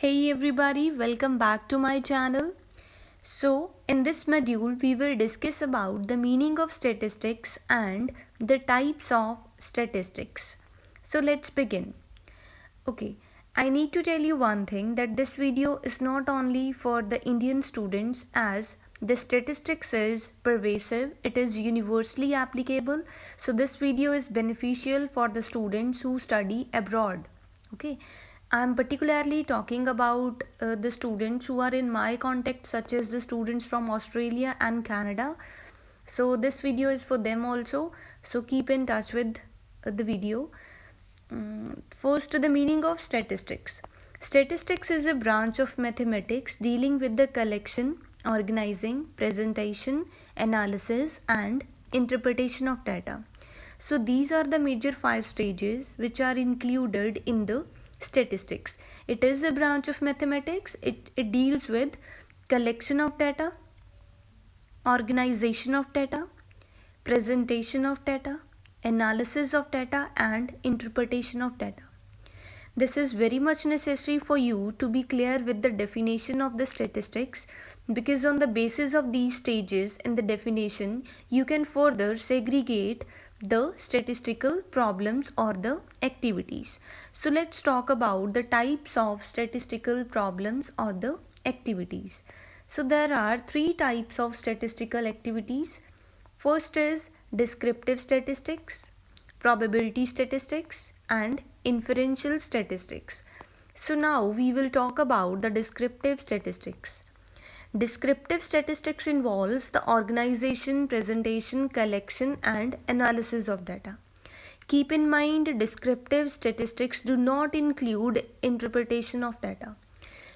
Hey everybody, welcome back to my channel. So, in this module, we will discuss about the meaning of statistics and the types of statistics. So, let's begin. Okay, I need to tell you one thing that this video is not only for the Indian students as the statistics is pervasive, it is universally applicable. So, this video is beneficial for the students who study abroad. Okay, I'm particularly talking about the students who are in my contact, such as the students from Australia and Canada. So this video is for them also. So keep in touch with the video. First, the meaning of statistics. Statistics is a branch of mathematics dealing with the collection, organizing, presentation, analysis, and interpretation of data. So these are the major 5 stages which are included in the statistics. It is a branch of mathematics. It deals with collection of data, organization of data, presentation of data, analysis of data, and interpretation of data. This is very much necessary for you to be clear with the definition of the statistics, because on the basis of these stages in the definition you can further segregate the statistical problems or the activities. So let's talk about the types of statistical problems or the activities. So there are 3 types of statistical activities. First is descriptive statistics, probability statistics, and inferential statistics. So now we will talk about the descriptive statistics. Descriptive statistics involves the organization, presentation, collection, and analysis of data. Keep in mind, descriptive statistics do not include interpretation of data.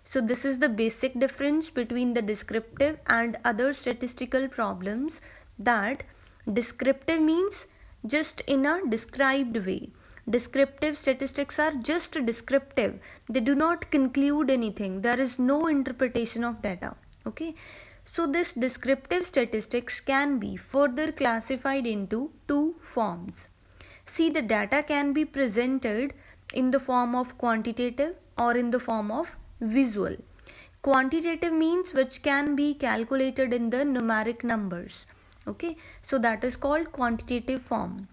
So this is the basic difference between the descriptive and other statistical problems, that descriptive means just in a described way. Descriptive statistics are just descriptive. They do not conclude anything. There is no interpretation of data. Okay. So this descriptive statistics can be further classified into 2 forms. See, the data can be presented in the form of quantitative or in the form of visual. Quantitative means which can be calculated in the numeric numbers. Okay, so that is called quantitative form.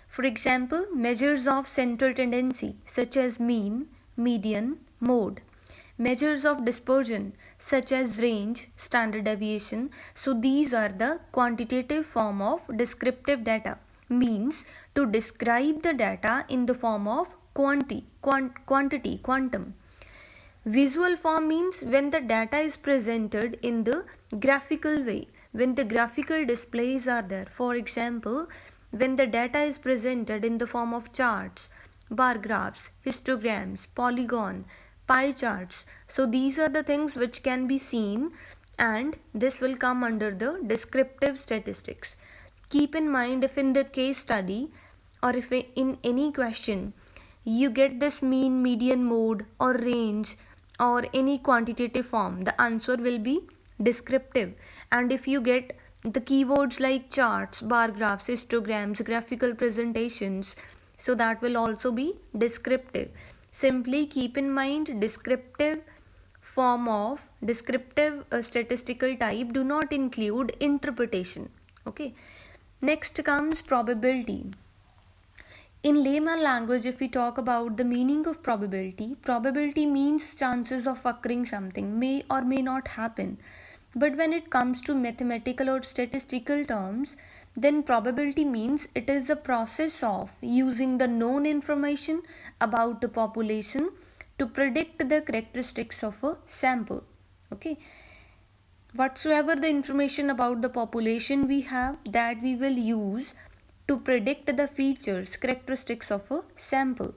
For example, measures of central tendency such as mean, median, mode. Measures of dispersion such as range, standard deviation. So these are the quantitative form of descriptive data. Means to describe the data in the form of quantity, quantum. Visual form means when the data is presented in the graphical way, when the graphical displays are there. For example, when the data is presented in the form of charts, bar graphs, histograms, polygon, pie charts. So these are the things which can be seen, and this will come under the descriptive statistics. Keep in mind, if in the case study or if in any question you get this mean, median, mode or range or any quantitative form, the answer will be descriptive. And if you get the keywords like charts, bar graphs, histograms, graphical presentations, so that will also be descriptive. Simply keep in mind, descriptive form of descriptive statistical type do not include interpretation. Okay. Next comes probability. In layman language, if we talk about the meaning of probability, probability means chances of occurring something, may or may not happen. But when it comes to mathematical or statistical terms, then probability means it is a process of using the known information about the population to predict the characteristics of a sample. Okay. Whatsoever the information about the population we have, that we will use to predict the features, characteristics of a sample.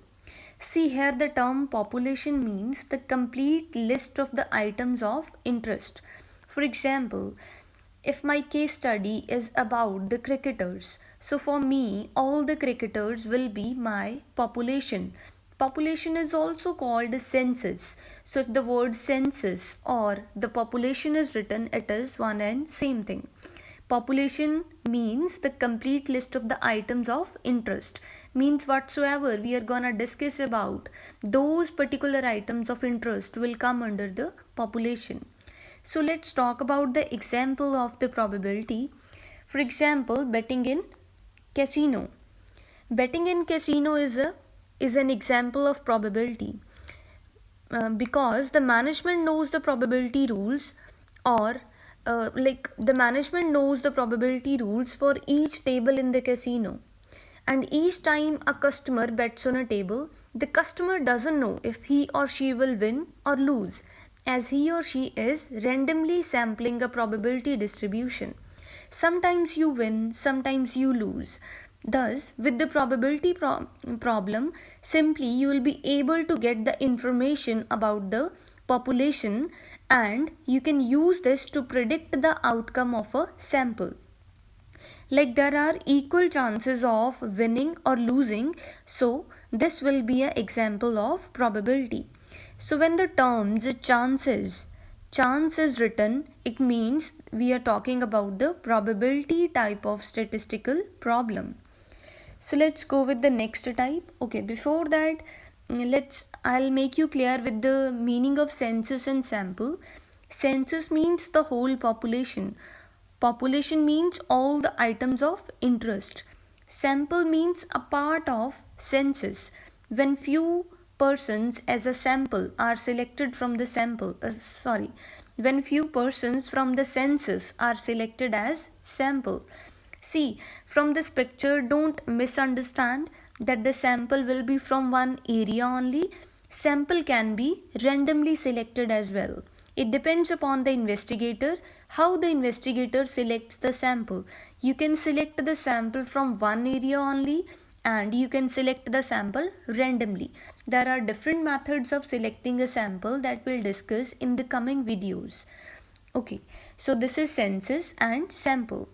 See, here the term population means the complete list of the items of interest. For example, if my case study is about the cricketers, so for me all the cricketers will be my population. Population is also called a census. So if the word census or the population is written, it is one and same thing. Population means the complete list of the items of interest, means whatsoever we are gonna discuss about, those particular items of interest will come under the population. So let's talk about the example of the probability. For example, betting in casino. Betting in casino is an example of probability, because the management knows the probability rules, or the management knows the probability rules for each table in the casino, and each time a customer bets on a table, the customer doesn't know if he or she will win or lose, as he or she is randomly sampling a probability distribution. Sometimes you win, sometimes you lose. Thus, with the probability problem, simply you will be able to get the information about the population, and you can use this to predict the outcome of a sample. Like there are equal chances of winning or losing, so this will be an example of probability. So when the terms chance is written, it means we are talking about the probability type of statistical problem. So let's go with the next type. Okay, before that, I'll make you clear with the meaning of census and sample. Census means the whole population. Population means all the items of interest. Sample means a part of census. When few persons as a sample are selected from the when few persons from the census are selected as sample. See, from this picture, don't misunderstand that the sample will be from one area only. Sample can be randomly selected as well. It depends upon the investigator, how the investigator selects the sample. You can select the sample from one area only, and you can select the sample randomly. There are different methods of selecting a sample that we'll discuss in the coming videos. Okay, so this is census and sample.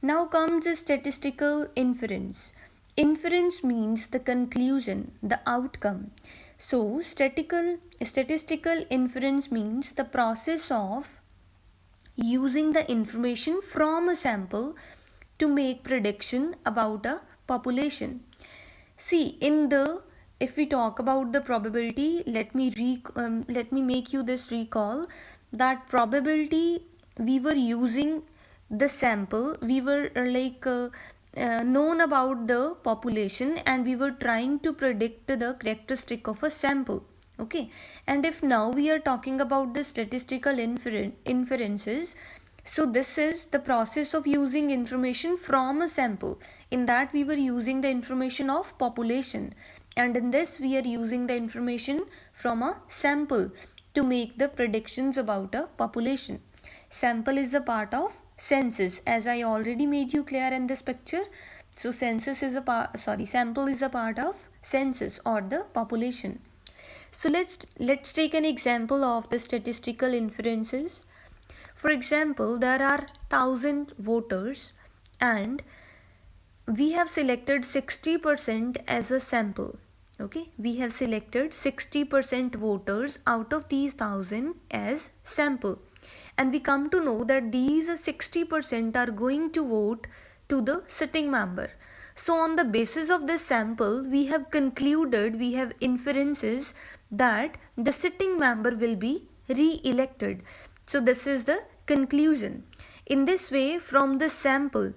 Now comes a statistical inference. Inference means the conclusion, the outcome. So statistical inference means the process of using the information from a sample to make prediction about a population. See, if we talk about the probability, let me make you this recall that probability we were using the sample, we were known about the population, and we were trying to predict the characteristic of a sample. Okay, and if now we are talking about the statistical inferences, so this is the process of using information from a sample. In that we were using the information of population, and in this we are using the information from a sample to make the predictions about a population. Sample is a part of census, as I already made you clear in this picture. So sample is a part of census or the population. So let's take an example of the statistical inferences. For example, there are 1,000 voters, and we have selected 60% as a sample. Okay, we have selected 60% voters out of these 1,000 as sample, and we come to know that these 60% are going to vote to the sitting member. So on the basis of this sample, we have inferences that the sitting member will be re-elected. So this is the conclusion. In this way, from a sample,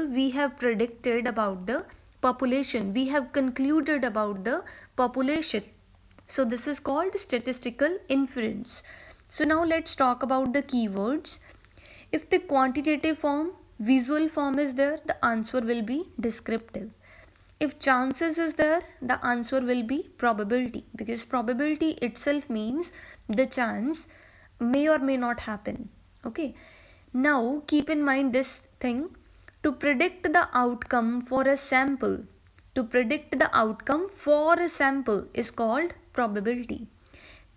we have predicted about the population. We have concluded about the population. So this is called statistical inference. So now let's talk about the keywords. If the quantitative form, visual form is there, the answer will be descriptive. If chances is there, the answer will be probability, because probability itself means the chance may or may not happen. Okay. Now keep in mind this thing. To predict the outcome for a sample, is called probability.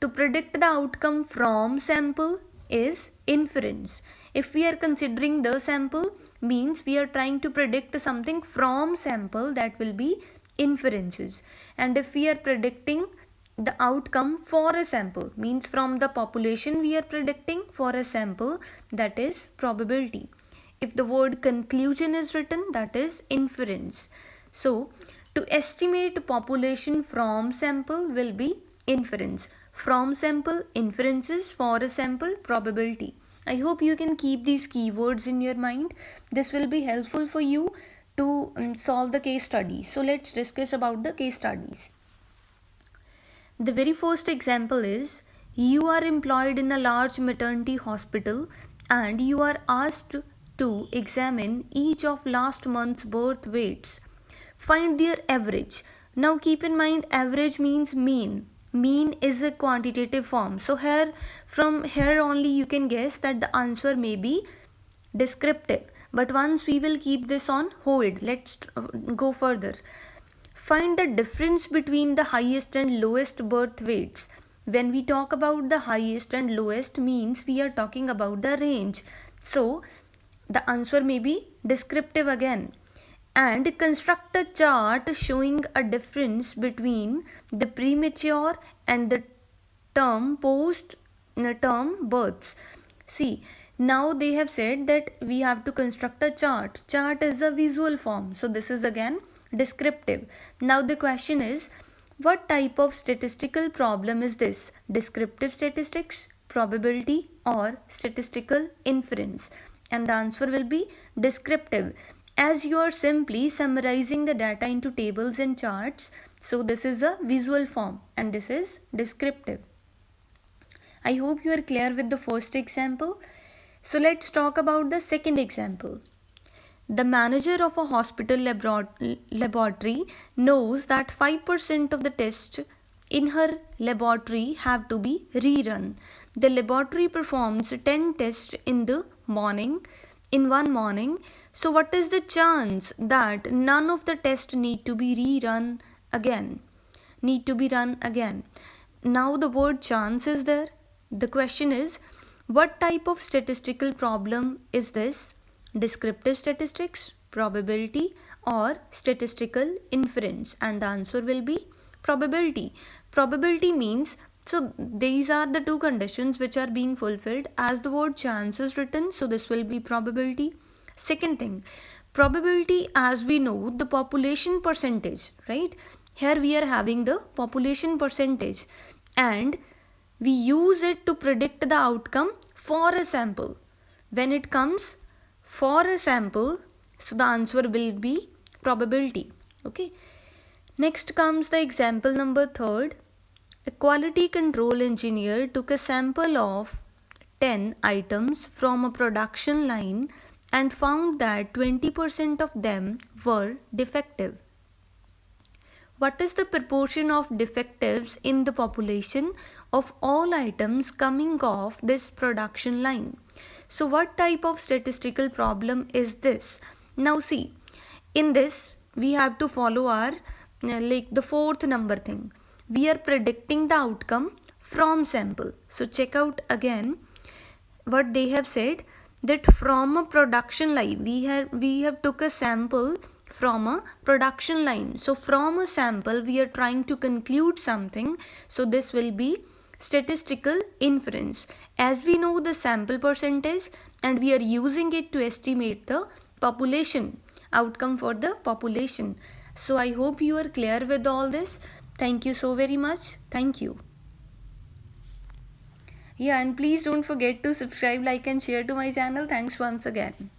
To predict the outcome from sample is inference. If we are considering the sample, means we are trying to predict something from sample, that will be inferences. And if we are predicting the outcome for a sample, means from the population we are predicting for a sample, that is probability. If the word conclusion is written, that is inference. So to estimate population from sample will be inference. From sample, inferences. For a sample, probability. I hope you can keep these keywords in your mind. This will be helpful for you to solve the case studies. So let's discuss about the case studies. The very first example is, you are employed in a large maternity hospital and you are asked to examine each of last month's birth weights. Find their average. Now keep in mind, average means mean. Mean is a quantitative form. So from here only you can guess that the answer may be descriptive. But once we will keep this on hold, let's go further. Find the difference between the highest and lowest birth weights. When we talk about the highest and lowest, means we are talking about the range. So the answer may be descriptive again. And construct a chart showing a difference between the premature and the term births. See, now they have said that we have to construct a chart. Chart is a visual form. So this is again descriptive. Now the question is, what type of statistical problem is this? Descriptive statistics, probability, or statistical inference? And the answer will be descriptive, as you are simply summarizing the data into tables and charts. So this is a visual form and this is descriptive. I hope you are clear with the first example. So let's talk about the second example. The manager of a hospital laboratory knows that 5% of the tests in her laboratory have to be rerun. The laboratory performs 10 tests in one morning. So what is the chance that none of the tests need to be run again? Now the word chance is there. The question is, what type of statistical problem is this? Descriptive statistics, probability, or statistical inference? And the answer will be probability. Probability means, so these are the two conditions which are being fulfilled. As the word chance is written, so this will be probability. Second thing, probability, as we know, the population percentage, right? Here we are having the population percentage and we use it to predict the outcome for a sample. When it comes for a sample, so the answer will be probability. Okay. Next comes the example number 3. A quality control engineer took a sample of 10 items from a production line and found that 20% of them were defective. What is the proportion of defectives in the population of all items coming off this production line? So what type of statistical problem is this? Now see, in this we have to follow our like the fourth number thing. We are predicting the outcome from sample. So check out again what they have said, that from a production line we have took a sample from a production line. So from a sample we are trying to conclude something. So this will be statistical inference, as we know the sample percentage and we are using it to estimate the population outcome for the population. So I hope you are clear with all this. Thank you so very much. Thank you. Yeah, and please don't forget to subscribe, like and share to my channel. Thanks once again.